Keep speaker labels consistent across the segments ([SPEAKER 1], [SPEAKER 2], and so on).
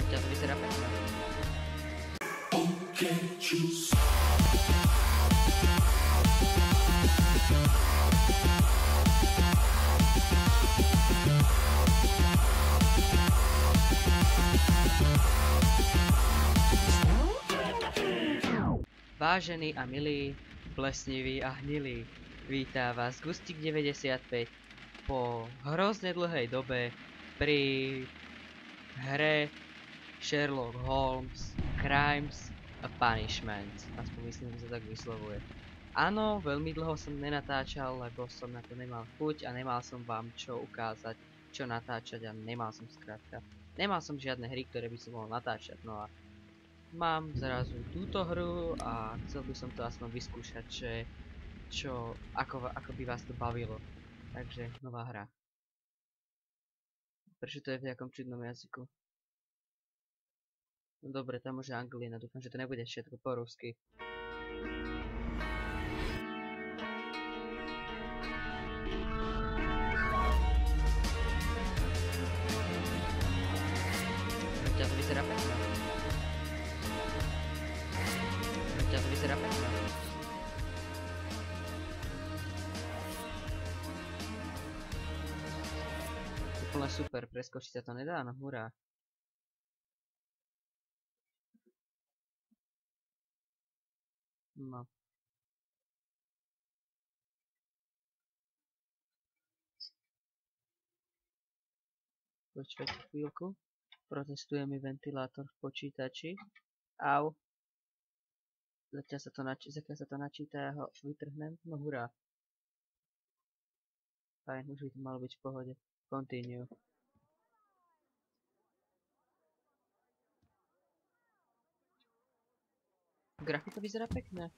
[SPEAKER 1] Ťa to vyzerá pekne. Vážení a milí, plesniví a hnilí, vítá vás Gustik 95 po hrozne dlhej dobe pri hre Sherlock Holmes Crimes a Punishment. Aspoň myslím, že sa tak vyslovuje. Áno, veľmi dlho som nenatáčal, lebo som na to nemal chuť a nemal som vám čo ukázať, čo natáčať a nemal som skrátka. Nemal som žiadne hry, ktoré by som mohol natáčať, no a mám zrazu túto hru a chcel by som to aspoň vyskúšať, ako by vás to bavilo. Takže nová hra. Prečo to je v nejakom čudnom jazyku? No dobre, tam môže anglina, dúfam, že to nebude všetko po rusky. To vyzerá pekne. To vyzerá pekne. Úplne super, preskočiť sa to nedá, no hurá. No. Počkajte chvíľku. Protestuje mi ventilátor v počítači. Au. Zatiaľ sa to načíta, ja ho vytrhnem. No hurá. Fajn, už by to malo byť v pohode. Continue. Grafika vyzerá pekne.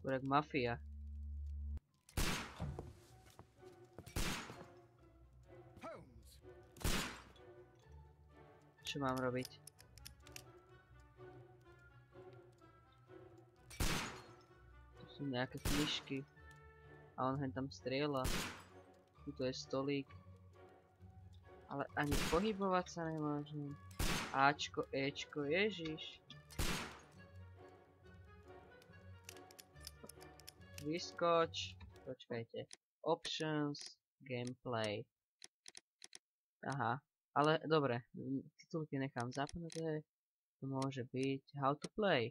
[SPEAKER 1] Skôr jak mafia. Čo mám robiť? Tu sú nejaké knižky. A on hen tam strieľa. Tuto je stolík. Ale ani pohybovať sa nemôžem. Ačko, Ečko, ježiš. Vyskoč. Počkajte. Options. Gameplay. Aha. Ale dobre. Titulky nechám zapnuté. To môže byť How to play.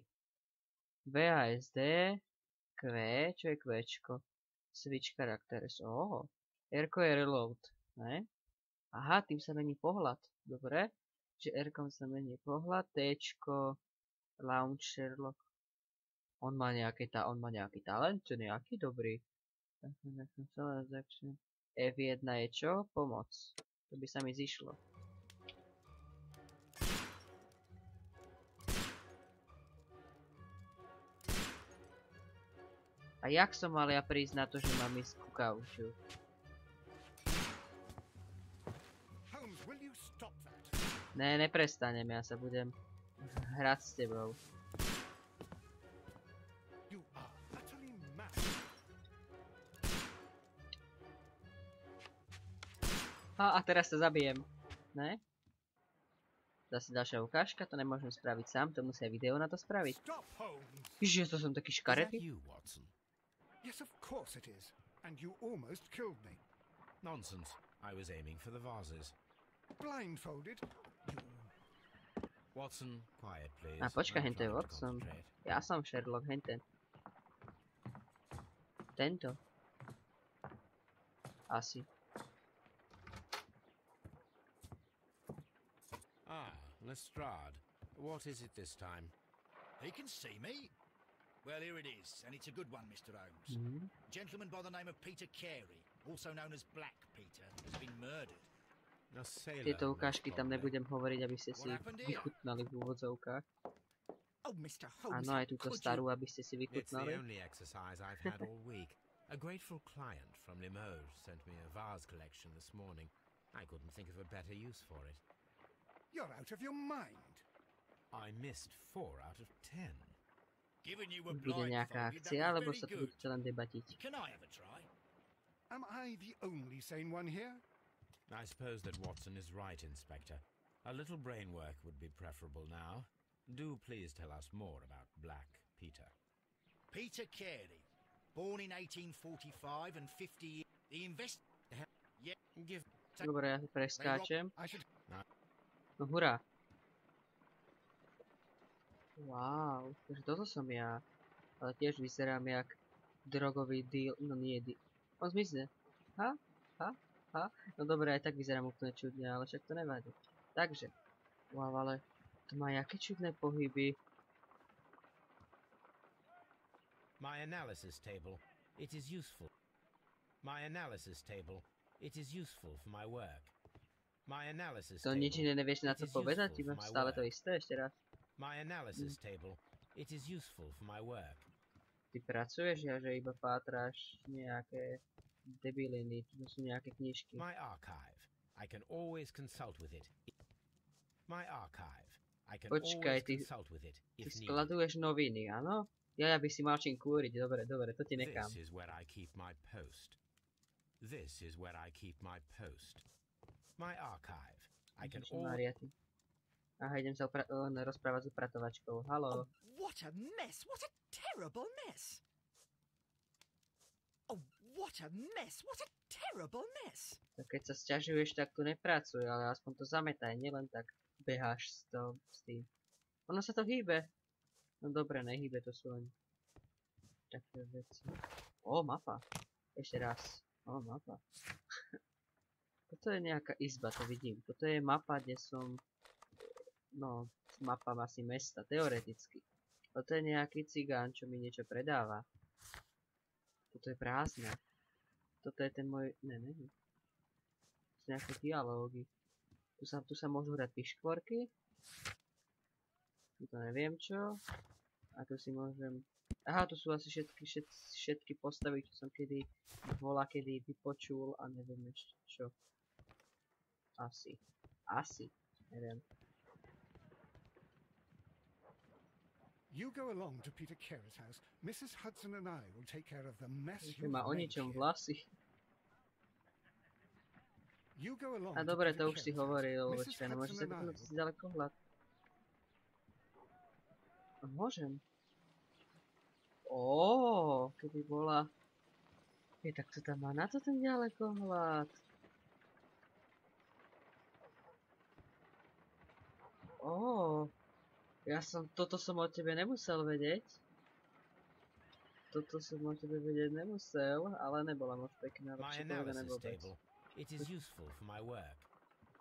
[SPEAKER 1] VASD. Q. Čo je Qčko? Switch characters. Oho. R-ko je reload. Ne? Aha, tým sa mení pohľad. Dobre. Čiže R-kom sa mení pohľad. T-čko. Launch Sherlock. On má nejaký talent, čo nejaký dobrý. F1 je čo? Pomoc. To by sa mi zišlo. A jak som mal ja prísť na to, že mám ísť ku kauču? Ne, neprestanem, ja sa budem hrať s tebou. A teraz sa zabijem. Ne? Zase ďalšia ukážka, to nemôžem spraviť sám, to musia video na to spraviť. Ježiš, to som taký škaredý.
[SPEAKER 2] Yes, of course it is. And you almost killed me.
[SPEAKER 3] Nonsense. I was aiming for the vases.
[SPEAKER 2] Blindfolded?
[SPEAKER 3] Watson, quiet, please.
[SPEAKER 1] A počkaj, hento je Watson. Ja som Sherlock, henten. Tento. Asi.
[SPEAKER 3] Ah, Lestrade. What is it this time?
[SPEAKER 4] He can see me. Well, here it is, and it's a good one, Mr. Holmes. A gentleman by the name of Peter Carey, also known as Black Peter, has been murdered.
[SPEAKER 1] Tieto ukážky tam nebudem hovoriť, aby ste si vychutnali v úvodzovkách. Áno, aj túto starú, aby ste si vychutnali.
[SPEAKER 3] It's the only exercise I've had all week. A grateful client from Limoges sent me a vase collection this morning. I couldn't think of a better use for it.
[SPEAKER 2] You're out of your mind.
[SPEAKER 3] I missed 4 out of 10.
[SPEAKER 1] Bude nejaká akcia, alebo sa tu budete len debatiť?
[SPEAKER 2] Am I the only sane one here?
[SPEAKER 3] I suppose that Watson is right, Inspector. A little brain work would be preferable now. Do please tell us more about Black Peter.
[SPEAKER 4] Peter Carey, born in 1845 and 50 years. The Yeah,
[SPEAKER 3] Give...
[SPEAKER 1] Dobre, ja preskáčem.
[SPEAKER 2] I should
[SPEAKER 1] No hurá. Wow, takže toto som ja. Ale tiež vyzerám jak drogový deal. No nie, on zmizne. Ha? Ha? Ha? No dobre, aj tak vyzerám úplne čudne, ale však to nevadí. Takže. Wow, ale to má jaké čudné pohyby.
[SPEAKER 3] My analysis table. It is useful. My analysis table. It is useful for my work. My analysis
[SPEAKER 1] To
[SPEAKER 3] table.
[SPEAKER 1] nič iné nevieš na to
[SPEAKER 3] It is
[SPEAKER 1] povedať?
[SPEAKER 3] useful
[SPEAKER 1] Iba
[SPEAKER 3] for my
[SPEAKER 1] stále to
[SPEAKER 3] work.
[SPEAKER 1] isté ešte raz.
[SPEAKER 3] My analysis table. It is useful for my work.
[SPEAKER 1] Ty pracuješ, ja že iba pátráš nejaké debiliny, to sú nejaké knižky.
[SPEAKER 3] My archive. I can always consult with it. My archive. I can
[SPEAKER 1] Počkaj,
[SPEAKER 3] always
[SPEAKER 1] ty
[SPEAKER 3] consult with it
[SPEAKER 1] Ty
[SPEAKER 3] if needed.
[SPEAKER 1] skladuješ noviny, áno? Ja by si mal čím kúriť, dobre, to ti nechám.
[SPEAKER 3] This is where I keep my post. This is where I keep my post. My archive. I can always...
[SPEAKER 1] Ježišmária, ty. Aha, idem sa rozprávať s upratovačkou. Haló.
[SPEAKER 5] Oh, what a mess! What a terrible mess! Oh, what a mess! What a terrible mess!
[SPEAKER 1] Tak keď sa sťažuješ, tak tu nepracuj, ale aspoň to zametaj, nielen tak beháš s tým. Ono sa to hýbe. No dobre, nehýbe, to sú len také veci. Ó, mapa. Ešte raz. Ó, mapa. Toto je nejaká izba, to vidím. Toto je mapa, kde som... No, mapa asi mesta, teoreticky. Toto je nejaký cigán, čo mi niečo predáva. Toto je prázdne. Toto je ten môj... Ne. To sú nejaké dialógy. Tu sa môžu hrať piškvorky. Tu to neviem čo. A tu si môžem... Aha, tu sú asi všetky postavy, čo som kedy vypočul a neviem ešte čo. Asi. Neviem.
[SPEAKER 2] You go along to Peter Carey's house. Mrs. Hudson and I will take care of the mess
[SPEAKER 1] Tu
[SPEAKER 2] you've
[SPEAKER 1] má o
[SPEAKER 2] made
[SPEAKER 1] ničom
[SPEAKER 2] here.
[SPEAKER 1] vlasy.
[SPEAKER 2] You go along
[SPEAKER 1] A
[SPEAKER 2] to
[SPEAKER 1] dobre,
[SPEAKER 2] Peter
[SPEAKER 1] to už si
[SPEAKER 2] Carey's
[SPEAKER 1] hovoril,
[SPEAKER 2] house. Mrs.
[SPEAKER 1] počkaj, nemôžem sa
[SPEAKER 2] Hudson and I
[SPEAKER 1] vypnúť
[SPEAKER 2] will-
[SPEAKER 1] si ďalekohľad. A môžem. Keby bola... tak to tam má na to ten ďalekohľad. Toto som od tebe nemusel vedieť. Toto som od tebe vedieť nemusel, ale nebola moc pekná,
[SPEAKER 3] My
[SPEAKER 1] lepšie povedané
[SPEAKER 3] analysis
[SPEAKER 1] vôbec.
[SPEAKER 3] table. It is useful for my work.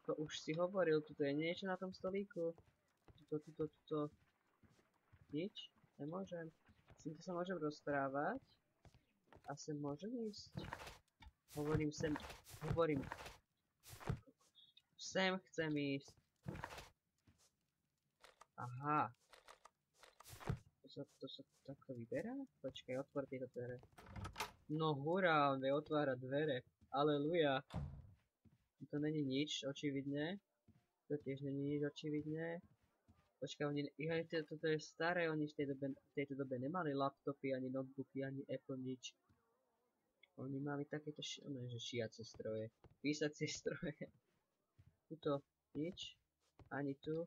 [SPEAKER 1] To už si hovoril, tuto je niečo na tom stolíku. Tuto. Nič? Nemôžem. S týmto sa môžem rozprávať. A sem môžem ísť. Sem chcem ísť. Aha. To sa takto vyberá? Počkaj, otvor tieto dvere. No hurá, on vie otvárať dvere. Aleluja. To není nič, očividne. To tiež není nič, očividne. Počkaj, toto je staré, oni v tejto dobe nemali laptopy, ani notebooky, ani Apple, nič. Oni mali takéto šiace stroje. Písacie stroje. Tuto nič. Ani tu.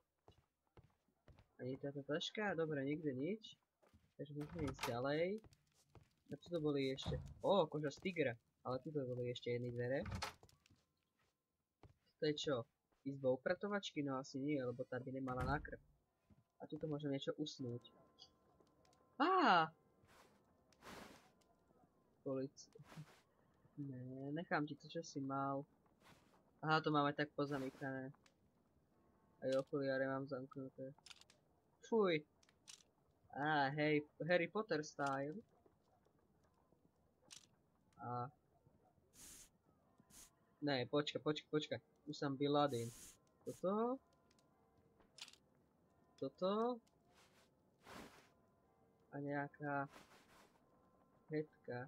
[SPEAKER 1] Ani táto taška. Dobre, nikde nič. Takže môžeme ísť ďalej. A tuto boli ešte... koža z tigra. Ale tuto boli ešte jedny dvere. To je čo? Izba upratovačky? No asi nie, lebo tá by nemala nákrp. A tuto môžem niečo usnúť. Polícia. Ne, nechám ti to, čo si mal. Aha, to máme tak pozamykané. Aj okuliare mám zamknuté. Fuj. Harry Potter style. Ne, počkaj. Usam Bin Laden. Toto. A nejaká hetka.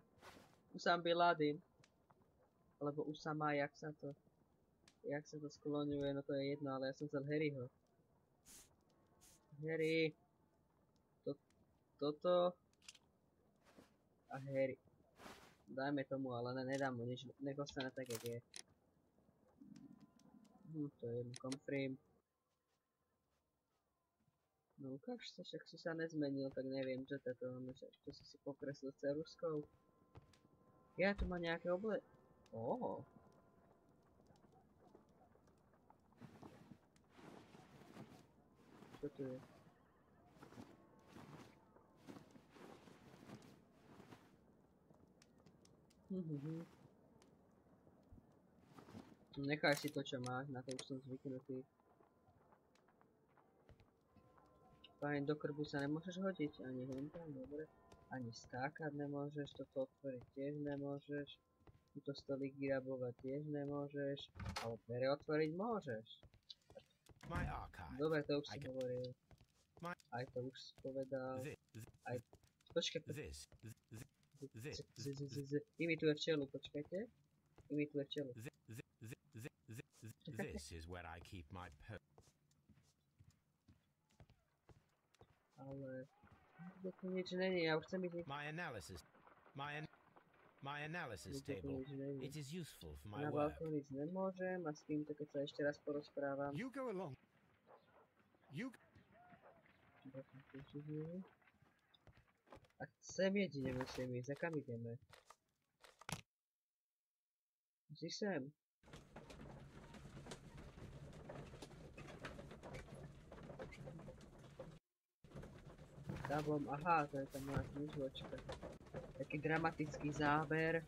[SPEAKER 1] Usam Bin Laden. Alebo Usama, jak sa to skloňuje, no to je jedno, ale ja som chcel Harryho. Harry. Toto. A Harry. Dajme tomu, ale nedám mu nič, nech ostane tak, jak je. To je confirm. No ukáž sa, však si sa nezmenil, tak neviem, čo toto máme, čo si pokreslil ceruskou. Ja tu mám nejaké Čo tu je? Nechaj si to, čo máš, na to už som zvyknutý. Fajn, do krbu sa nemôžeš hodiť, ani hentam, dobre. Ani skákať nemôžeš, toto otvoriť tiež nemôžeš. Tuto stolík vyrabovať tiež nemôžeš, ale dvere otvoriť môžeš. Dobre, to už si hovoril. Aj to už si povedal. Aj... Počkaj, imituje včelu, počkajte. Imituje včelu.
[SPEAKER 3] This is where I keep my
[SPEAKER 1] Ale... to nič není, ja už chcem ísť...
[SPEAKER 3] My analysis table. It is useful for my
[SPEAKER 1] na
[SPEAKER 3] work.
[SPEAKER 1] balkón ísť nemôžem a s týmto, keď sa ešte raz porozprávam.
[SPEAKER 2] You go along.
[SPEAKER 1] A sem jedine musím ísť, a kam ideme? Musí sem. Dávom, aha, to je tam moja knižočka. Taký dramatický záber.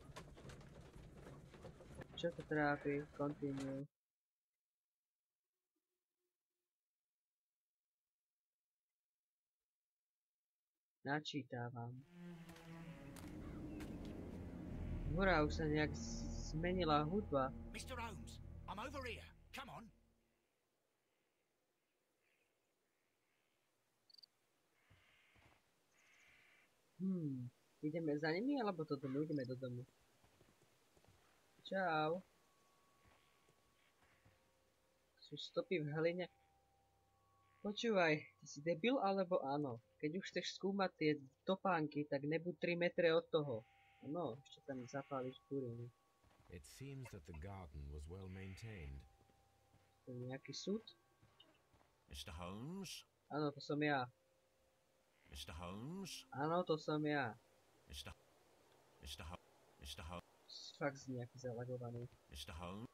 [SPEAKER 1] Čo to trápi? Continue. Načítavam. Hurá, už sa nejak zmenila hudba.
[SPEAKER 4] Mr. Holmes, I'm over here. Come on.
[SPEAKER 1] Ideme za nimi, alebo do domu? Ideme do domu. Čau. Sú stopy v hline. Počúvaj, ty si debil, alebo áno? Keď už chceš skúmať tie topánky, tak nebuď 3 metre od toho. No, ešte tam zapáliš burinu.
[SPEAKER 3] It seems that the garden was well maintained.
[SPEAKER 1] To je nejaký súd?
[SPEAKER 3] Mr. Holmes?
[SPEAKER 1] Áno, to som ja.
[SPEAKER 3] Mr. Holmes?
[SPEAKER 1] Áno, to som ja.
[SPEAKER 3] Mr. Holmes?
[SPEAKER 1] Fakt si nejaký zalagovaný.
[SPEAKER 3] Mr. Holmes?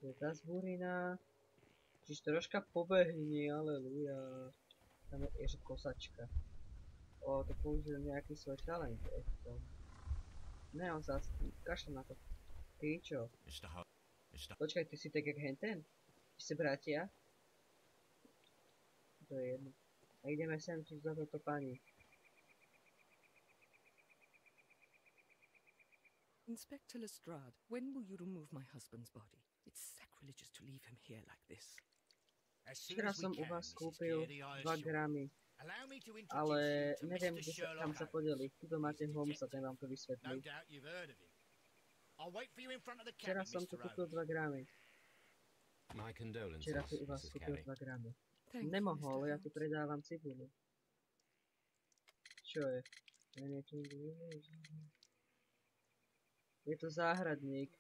[SPEAKER 1] To je tá zbúrina. Čiže troška pobehni, aleluja. Tam je ešte kosačka. O, to použil nejaký svoj talent. Ne, on sa kašľa na to. Ty čo? Počkaj, ty si tak jak henten? Ty si bratia? To je jedno. A ideme sem, či za toto pani.
[SPEAKER 5] Inspector Lestrade, when will you remove my husband's body? It's sacrilegious to leave him here like this.
[SPEAKER 1] Včera som u vás kúpil 2 gramy, ale neviem, kam sa podeli. Tuto máte Holmesa, ten vám to vysvetlí. Včera som tu kúpil 2 gramy. Včera tu u vás kúpil 2 gramy. Nemohol, ja tu predávam cibulu. Čo je? Je to záhradník.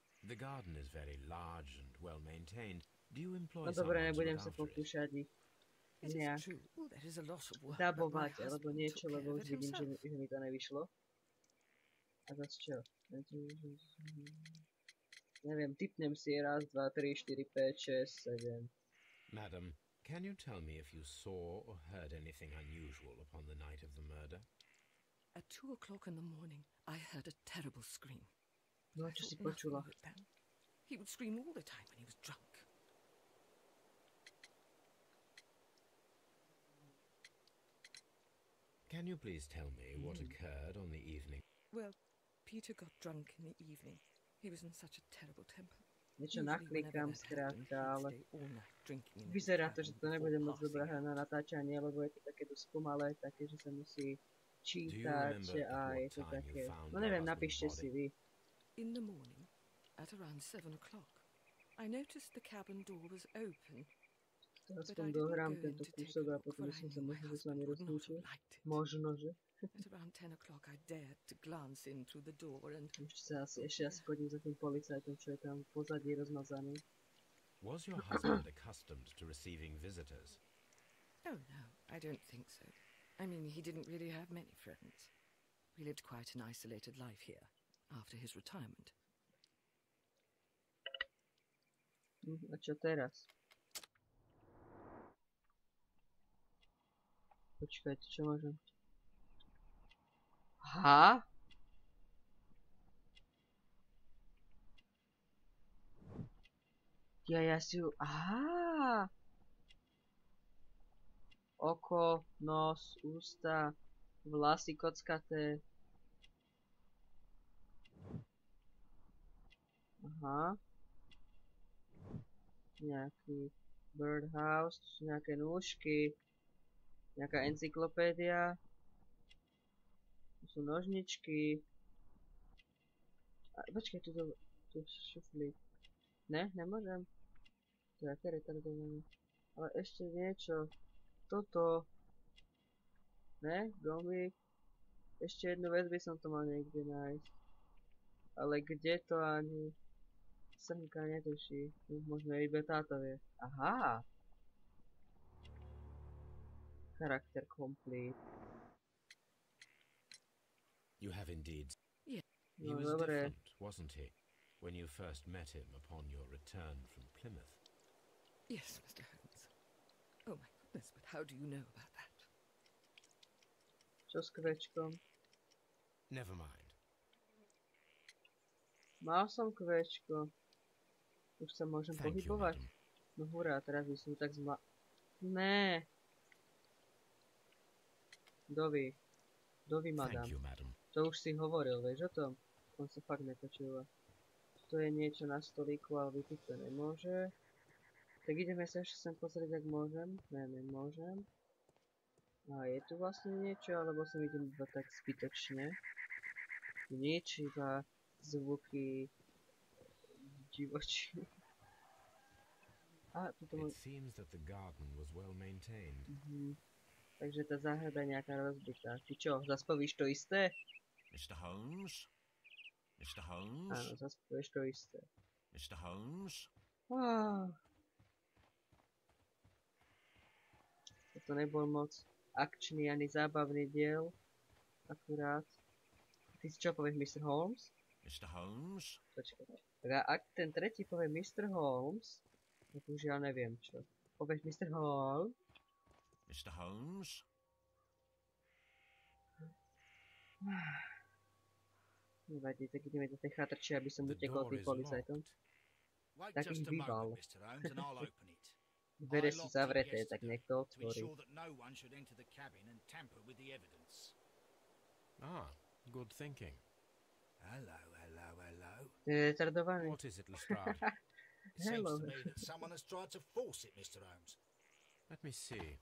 [SPEAKER 1] No dobre, nebudem sa pokúšať ich nejak dabovať alebo niečo, lebo už vidím, že mi to nevyšlo. A zase čo? Neviem, tipnem si 1, 2, 3, 4, 5, 6, 7.
[SPEAKER 3] Madam, can you tell me if you saw or heard anything unusual upon the night of the murder?
[SPEAKER 5] At 2 o'clock in the morning, I heard a terrible scream.
[SPEAKER 1] No, čo si počula?
[SPEAKER 5] He would scream all the time when he was drunk.
[SPEAKER 3] Can you please tell me what occurred on the evening?
[SPEAKER 5] Well, Peter got drunk in the evening. He was in such a terrible temper.
[SPEAKER 1] Niečo naklikám skrátka, ale vyzerá to, že to nebude moc dobrá hra na natáčanie, lebo je to také dosť pomalé, také, že sa musí čítať a je to také... No neviem, napíšte si vy.
[SPEAKER 5] In the morning, at around 7 o'clock, I noticed the cabin door was open.
[SPEAKER 1] Aspoň dohrám tento kúsok a potom som sa možno s vami rozlúčil. Možno, že.
[SPEAKER 5] At around 10 o'clock, I dared to glance in through the door and...
[SPEAKER 1] Ešte asi chodím za tým policajtom, čo je tam v pozadí rozmazaný.
[SPEAKER 3] Was your husband accustomed to receiving visitors?
[SPEAKER 5] Oh, no, I don't think so. I mean, he didn't really have many friends. We lived quite an isolated life here, after his retirement.
[SPEAKER 1] A čo teraz? Počkajte, čo môžem? Aha! Ja si ju... Aha! Oko, nos, ústa, vlasy kockaté. Aha. Nejaký birdhouse, to sú nejaké nôžky. Nejaká encyklopédia. Tu sú nožničky. Počkaj, tu šuflík. Ne, nemôžem. To je aké retardované. Ale ešte niečo. Toto. Ne, gomík. Ešte jednu vec by som to mal niekde nájsť. Ale kde to ani srnka netuší. Možno iba táto vie. Aha! Character complete.
[SPEAKER 3] You have indeed.
[SPEAKER 5] Yeah.
[SPEAKER 3] He
[SPEAKER 1] No
[SPEAKER 3] was
[SPEAKER 1] dobre.
[SPEAKER 3] different, wasn't he, when you first met him upon your return from Plymouth?
[SPEAKER 5] Yes, Mr. Holmes. Oh, my goodness, but how do you know about that?
[SPEAKER 1] Čo s kvečkom?
[SPEAKER 3] Never mind.
[SPEAKER 1] Mal som kvečko. Už sa môžem
[SPEAKER 3] Thank you,
[SPEAKER 1] pohybovať?
[SPEAKER 3] madam.
[SPEAKER 1] No hurá, teraz by som tak Né! Dovi, madam.
[SPEAKER 3] Thank you, madam.
[SPEAKER 1] To už si hovoril, vieš o tom? On sa fakt nepočúva. To je niečo na stolíku, ale vypiť to nemôže. Tak ideme sa ešte sem pozrieť, ak môžem. Ne, nemôžem. A je tu vlastne niečo, alebo som idem iba tak zbytočne? Nič, iba zvuky divočí. A, tuto
[SPEAKER 3] It seems that the garden was well maintained.
[SPEAKER 1] Takže tá záhrada je nejaká rozbitá. Ty čo, zas povíš to isté?
[SPEAKER 3] Mr. Holmes? Mr. Holmes?
[SPEAKER 1] Áno, zas povieš to isté.
[SPEAKER 3] Mr. Holmes?
[SPEAKER 1] Toto nebol moc akčný ani zábavný diel. Akurát. Ty si čo povieš, Mr. Holmes?
[SPEAKER 3] Mr. Holmes?
[SPEAKER 1] Počkaj. Tak a ak ten tretí povie Mr. Holmes, tak už ja neviem čo. Povieš Mr. Holmes?
[SPEAKER 3] Mr. Holmes?
[SPEAKER 1] Nevadí, tak ideme do tej chatrče, aby som
[SPEAKER 3] The
[SPEAKER 1] utekol
[SPEAKER 3] door
[SPEAKER 1] tým
[SPEAKER 3] is
[SPEAKER 1] policajtom.
[SPEAKER 3] locked.
[SPEAKER 4] Wait
[SPEAKER 1] Tak
[SPEAKER 4] just
[SPEAKER 1] ich
[SPEAKER 4] a
[SPEAKER 1] býval.
[SPEAKER 4] moment, Mr. Holmes, and I'll open it.
[SPEAKER 1] Dvere
[SPEAKER 4] I
[SPEAKER 1] sú
[SPEAKER 4] locked it
[SPEAKER 1] zavreté, tak
[SPEAKER 4] yesterday
[SPEAKER 1] nech to
[SPEAKER 4] to
[SPEAKER 1] otvorí.
[SPEAKER 4] ensure that no one should enter the cabin and tamper with the evidence.
[SPEAKER 3] Ah, good thinking.
[SPEAKER 4] Hello, hello, hello.
[SPEAKER 1] To je retardovaný.
[SPEAKER 3] What is it, Lestrade?
[SPEAKER 4] It seems
[SPEAKER 1] Hello.
[SPEAKER 4] to me that someone has tried to force it, Mr. Holmes.
[SPEAKER 3] Let me see.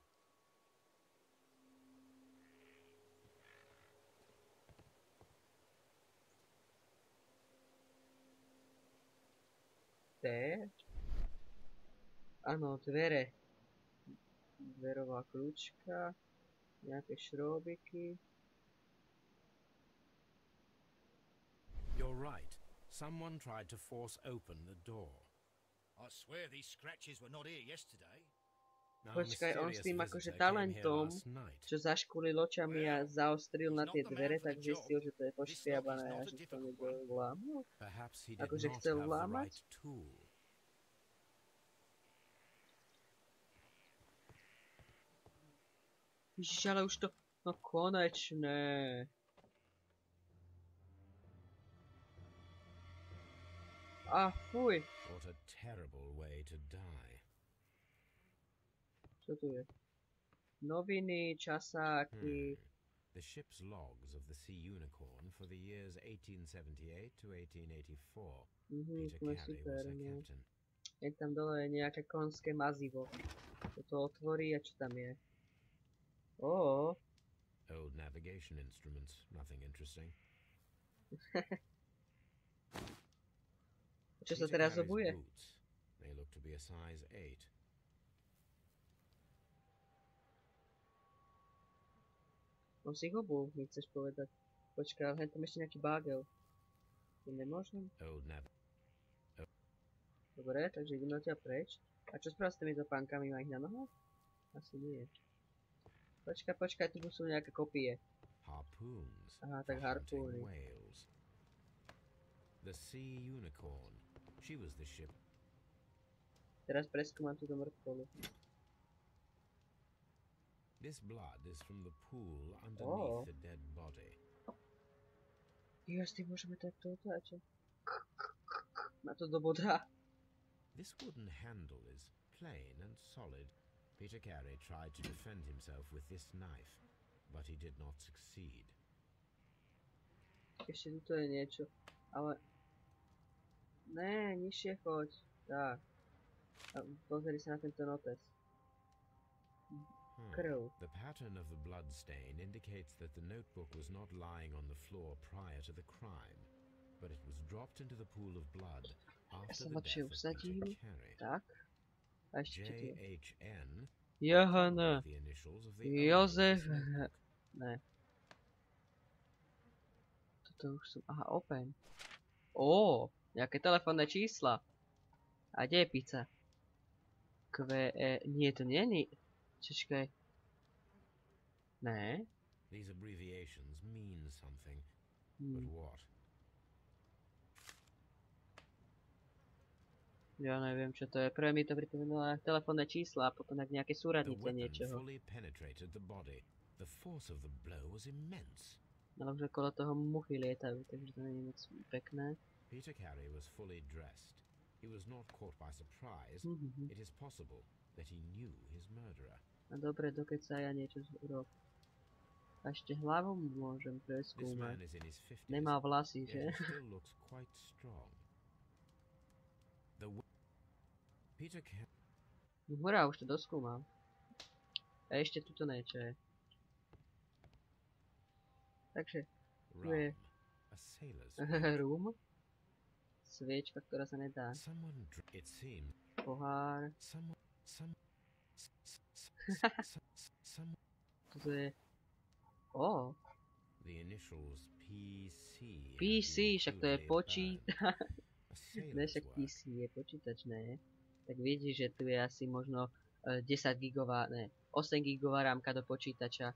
[SPEAKER 1] Áno, dvere. Dverová kľúčka. Nejaké šrobiky.
[SPEAKER 3] You're right. Someone tried to force open the door.
[SPEAKER 4] I swear these scratches were not here yesterday.
[SPEAKER 3] Now, a
[SPEAKER 1] Počkaj, on s
[SPEAKER 3] mysterious
[SPEAKER 1] tým akože
[SPEAKER 3] visitor came here
[SPEAKER 1] talentom,
[SPEAKER 3] last night.
[SPEAKER 1] čo zaškulil očami a zaostril na tie dvere, tak zistil, že to je poškriabané a že to niekto vlámol.
[SPEAKER 3] Perhaps he did
[SPEAKER 1] Akože
[SPEAKER 3] not
[SPEAKER 1] chcel
[SPEAKER 3] have the
[SPEAKER 1] vlámať?
[SPEAKER 3] right tool.
[SPEAKER 1] Ježiš, ale už to... No konečné. A fuj.
[SPEAKER 3] What a terrible way to die.
[SPEAKER 1] Čo tu je? Noviny, časáky.
[SPEAKER 3] The ship's logs of the Sea Unicorn for the years 1878 to 1884. Peter
[SPEAKER 1] Sme
[SPEAKER 3] Carey
[SPEAKER 1] super,
[SPEAKER 3] was her
[SPEAKER 1] no.
[SPEAKER 3] captain.
[SPEAKER 1] Je tam dole nejaké konské mazivo. Toto otvorí a čo tam je? Ó,
[SPEAKER 3] Old navigation instruments, nothing interesting.
[SPEAKER 1] čo sa
[SPEAKER 3] Peter
[SPEAKER 1] teraz
[SPEAKER 3] Carey's
[SPEAKER 1] obuje?
[SPEAKER 3] boots. They look to be a size 8.
[SPEAKER 1] On si ich obul, mi chceš povedať. Počkaj, ale tam ešte nejaký bagel. To nemôžem?
[SPEAKER 3] Old Nab.
[SPEAKER 1] Dobre, takže ideme odtiaľ preč. A čo spravím s tými topánkami? Má ich na nohách? Asi nie. Počkaj, tu sú nejaké kopie.
[SPEAKER 3] Harpoons.
[SPEAKER 1] Aha, tak
[SPEAKER 3] for hunting
[SPEAKER 1] harpúny.
[SPEAKER 3] whales. The Sea Unicorn. She was the ship.
[SPEAKER 1] Teraz preskúmam túto mŕtvolu.
[SPEAKER 3] This blood is from the pool underneath
[SPEAKER 1] Oh.
[SPEAKER 3] the dead body.
[SPEAKER 1] Ja s tým môžeme takto otáčať. Na to do boda.
[SPEAKER 3] This wooden handle is plain and solid. Peter Carey tried to defend himself with this knife, but he did not succeed.
[SPEAKER 1] Ešte tu je niečo. Ale... Né, nižšie choď. Tak. A pozri sa na tento notes. Krv.
[SPEAKER 3] The pattern of the blood stain indicates that the notebook was not lying on the floor prior to the crime, but it was dropped into the pool of blood after
[SPEAKER 1] sa
[SPEAKER 3] the
[SPEAKER 1] lepšie
[SPEAKER 3] death of
[SPEAKER 1] usadím.
[SPEAKER 3] Peter Carey.
[SPEAKER 1] Tak. A ešte čo tu je?
[SPEAKER 3] JHN,
[SPEAKER 1] JHN.
[SPEAKER 3] the initials of the
[SPEAKER 1] Jozef.
[SPEAKER 3] owner of this notebook.
[SPEAKER 1] Ne. Toto už som... Aha, open. Ó, nejaké telefónne čísla. A kde je pizza? Nie, to nie je... Čečkaj. Ne.
[SPEAKER 3] These abbreviations mean something, but
[SPEAKER 1] Hm.
[SPEAKER 3] what?
[SPEAKER 1] Ja neviem, čo to je. Prvé mi to pripomínalo telefónne čísla a potom nejaké
[SPEAKER 3] The
[SPEAKER 1] súradnice
[SPEAKER 3] weapon
[SPEAKER 1] niečoho.
[SPEAKER 3] fully penetrated the body. The force of the blow was immense.
[SPEAKER 1] Ale už okolo toho muchy lietajú, takže to nie je moc pekné.
[SPEAKER 3] Peter Carey was fully dressed. He was not caught by surprise.
[SPEAKER 1] Mhm.
[SPEAKER 3] It is possible that he knew his murderer.
[SPEAKER 1] A dobre, dokeď sa ja niečo urob. A ešte hlavu môžem
[SPEAKER 3] This man
[SPEAKER 1] preskúmať.
[SPEAKER 3] is in his 50s,
[SPEAKER 1] Nemá vlasy,
[SPEAKER 3] yet
[SPEAKER 1] že?
[SPEAKER 3] he still looks quite strong. Peter Carey.
[SPEAKER 1] Hurá, už to doskúmal. A ešte tuto niečo je. Takže, tu je
[SPEAKER 3] A sailor's
[SPEAKER 1] rum. Sviečka, ktorá sa nedá.
[SPEAKER 3] it seemed
[SPEAKER 1] Pohár.
[SPEAKER 3] someone
[SPEAKER 1] Toto je... Ó,
[SPEAKER 3] the initials PC. have
[SPEAKER 1] PC,
[SPEAKER 3] been
[SPEAKER 1] však to je
[SPEAKER 3] crudely
[SPEAKER 1] počítač.
[SPEAKER 3] burned. A
[SPEAKER 1] Ne,
[SPEAKER 3] sailor's
[SPEAKER 1] však
[SPEAKER 3] work.
[SPEAKER 1] PC je počítač, ne? Tak vidíš, že tu je asi možno 10 gigová, ne, 8 gigová rámka do počítača.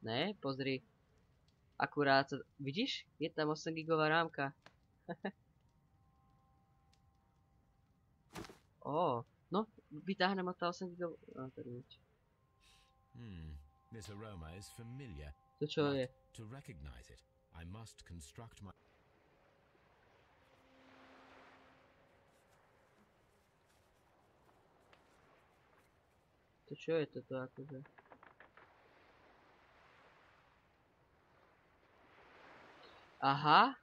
[SPEAKER 1] Ne, pozri. Akurát, vidíš? Je tam 8 gigová rámka. Ó, no, vytáhnem od toho 8 gigová... No, to nič.
[SPEAKER 3] This aroma is familiar.
[SPEAKER 1] To čo je?
[SPEAKER 3] To recognize it, I must construct my...
[SPEAKER 1] To čo je toto akože? Aha.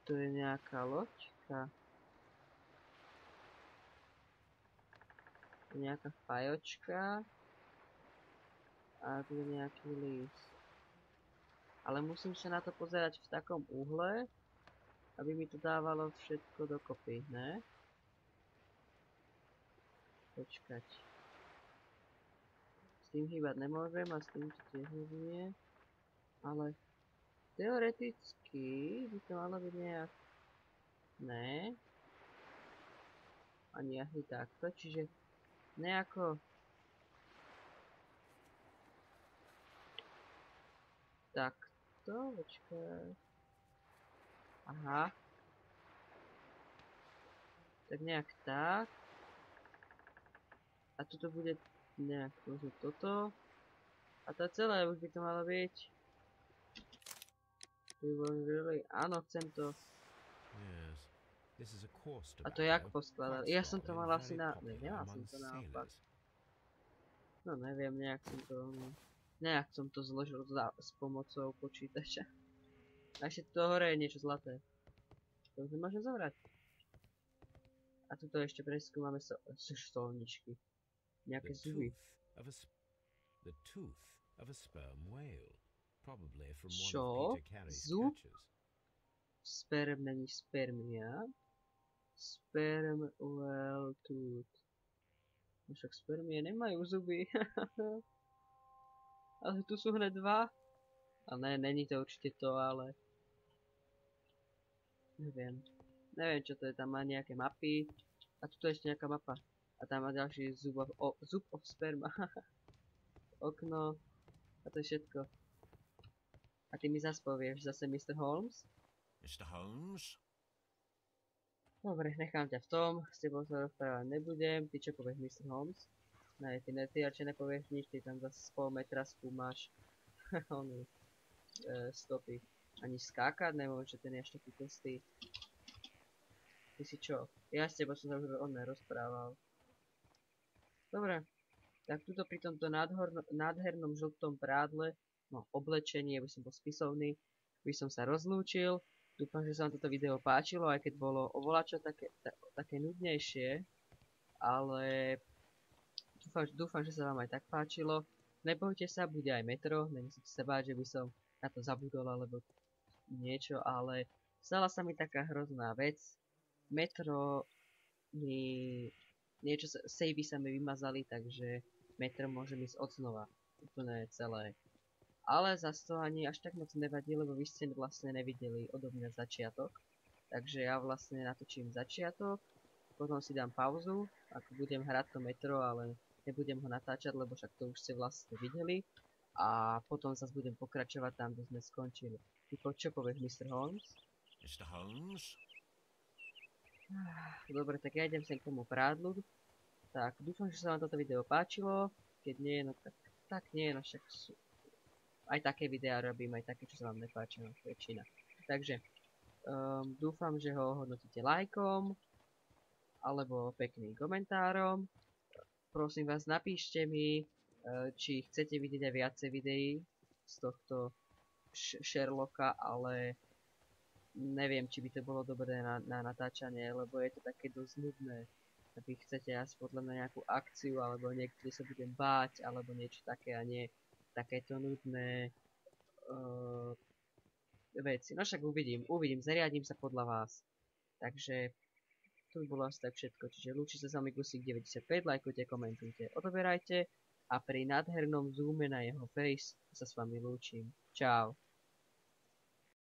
[SPEAKER 1] To je nejaká loďka. Nejaká fajočka. A tu je nejaký list. Ale musím sa na to pozerať v takom uhle, aby mi to dávalo všetko dokopy, ne? Počkať. S tým hýbať nemôžem a s tým to tiež nie. Ale teoreticky by to malo byť nejak... Ne. Ani asi takto, čiže nejako... Takto, počkaj. Aha. Tak nejak tak. A toto bude nejak možno toto. A to celé už by to malo byť. Áno, chcem to.
[SPEAKER 3] Yes. This is a coarse
[SPEAKER 1] A to jak
[SPEAKER 3] tobacco,
[SPEAKER 1] poskladal?
[SPEAKER 3] quite
[SPEAKER 1] Ja som to
[SPEAKER 3] strong
[SPEAKER 1] mal
[SPEAKER 3] and
[SPEAKER 1] asi
[SPEAKER 3] very
[SPEAKER 1] na...
[SPEAKER 3] popular
[SPEAKER 1] Nemal som
[SPEAKER 3] among
[SPEAKER 1] to naopak.
[SPEAKER 3] sailors.
[SPEAKER 1] No neviem, nejak som to... Nejak som to zložil s pomocou počítača. A ešte to hore je niečo zlaté. To už nemôžem zobrať. A tuto ešte preskúmame solničky. Nejaké zuby.
[SPEAKER 3] The tooth of a sperm whale, probably from
[SPEAKER 1] Čo?
[SPEAKER 3] one of Peter Carey's
[SPEAKER 1] Zub?
[SPEAKER 3] catches.
[SPEAKER 1] Sperm není spermia. Sperm whale tooth. No však spermie nemajú zuby. Ale tu sú hneď dva. A ne, není to určite to, ale... Neviem. Neviem čo to je, tam má nejaké mapy. A tu je ešte nejaká mapa. A tam má ďalší zub of sperma. Okno. A to je všetko. A ty mi zase povieš, zase Mr. Holmes?
[SPEAKER 3] Mr. Holmes?
[SPEAKER 1] Dobre, nechám ťa v tom, s tebou sa rozprávať nebudem. Ty čo povieš, Mr. Holmes? Ne, ty radšej nepovieš nič, ty tam zase z pol metra skúmaš stopy. Ani skákať nemôže, ten je až taký testý. Ty si čo? Ja s tebou som sa už rozprával. Dobre, tak tuto pri tomto nádhernom žltom prádle, no oblečení, aby som bol spisovný, by som sa rozlúčil. Dúfam, že sa vám toto video páčilo, aj keď bolo ovolačo také nudnejšie, ale dúfam, že sa vám aj tak páčilo. Nebojte sa, bude aj metro, nemusíte sa báť, že by som na to zabudol alebo niečo, ale stala sa mi taká hrozná vec. Metro mi... niečo savey sa mi vymazali, takže metro môžem ísť odznova. Úplne celé. Ale zas to ani až tak moc nevadí, lebo vy ste vlastne nevideli odo mňa začiatok. Takže ja vlastne natočím začiatok, potom si dám pauzu, ako budem hrať to metro, ale nebudem ho natáčať, lebo však to už ste vlastne videli. A potom zase budem pokračovať tam, kde sme skončili. Ty čo povieš, Mr. Holmes?
[SPEAKER 3] Mr. Holmes?
[SPEAKER 1] Dobre, tak ja idem sem k tomu prádlu. Tak, dúfam, že sa vám toto video páčilo. Keď nie, no tak nie, no však sú... Aj také videá robím, aj také, čo sa vám nepáčia, no väčšina. Takže, dúfam, že ho hodnotíte lajkom, alebo pekným komentárom. Prosím vás, napíšte mi, či chcete vidieť aj viacej videí z tohto Sherlocka, ale neviem, či by to bolo dobré na natáčanie, lebo je to také dosť nudné. Vy chcete asi podľa mňa nejakú akciu, alebo niektorí sa budem báť, alebo niečo také a nie takéto nudné veci. No však uvidím, zariadím sa podľa vás. Takže to by bolo asi tak všetko. Čiže lúči sa s vami Gusík 95, lajkujte, komentujte, odoberajte a pri nádhernom zoome na jeho face sa s vami lúčim. Čau.